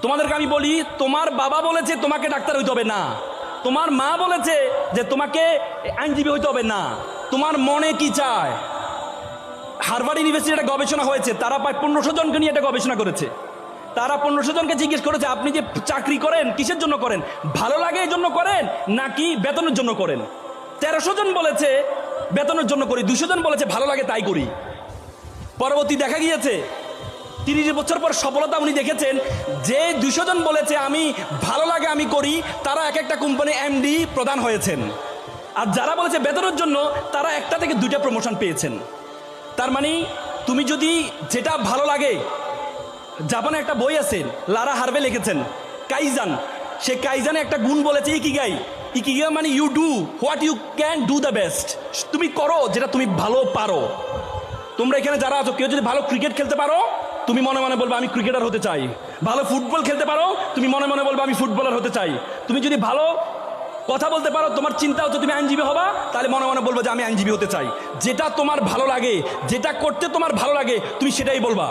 তোমাদেরকে আমি বলি, তোমার বাবা বলেছে তোমাকে ডাক্তার হইতে হবে না, তোমার মা বলেছে যে তোমাকে আইনজীবী হইতে হবে না, তোমার মনে কি চায়। হার্ভার্ড ইউনিভার্সিটি একটা গবেষণা হয়েছে, তারা প্রায় 1500 জনকে নিয়ে একটা গবেষণা করেছে। তারা 1500 জনকে জিজ্ঞেস করেছে আপনি যে চাকরি করেন কিসের জন্য করেন, ভালো লাগে এই জন্য করেন নাকি বেতনের জন্য করেন। 1300 জন বলেছে বেতনের জন্য করি, 200 জন বলেছে ভালো লাগে তাই করি। পরবর্তী দেখা গিয়েছে 30 বছর পর সফলতা উনি দেখেছেন যে 200 জন বলেছে আমি ভালো লাগে আমি করি, তারা এক একটা কোম্পানি এমডি প্রদান হয়েছেন। আর যারা বলেছে বেতনের জন্য তারা একটা থেকে 2টা প্রমোশন পেয়েছেন। তার মানে তুমি যদি যেটা ভালো লাগে, জাপানে একটা বই আছে লারা হার্ভে লিখেছেন কাইজান, সে কাইজানে একটা গুণ বলেছে ইকিগাই। ইকিগাই মানে you do what you can do the best, তুমি করো যেটা তুমি ভালো পারো। তোমরা এখানে যারা আছো কেউ যদি ভালো ক্রিকেট খেলতে পারো তুমি মনে মনে বলবে আমি ক্রিকেটার হতে চাই, ভালো ফুটবল খেলতে পারো তুমি মনে মনে বলবে আমি ফুটবলার হতে চাই, তুমি যদি ভালো কথা বলতে পারো তোমার চিন্তা হচ্ছে তুমি আইনজীবী হবা, তাহলে মনে মনে বলবো যে আমি আইনজীবী হতে চাই। যেটা তোমার ভালো লাগে, যেটা করতে তোমার ভালো লাগে তুমি সেটাই বলবা।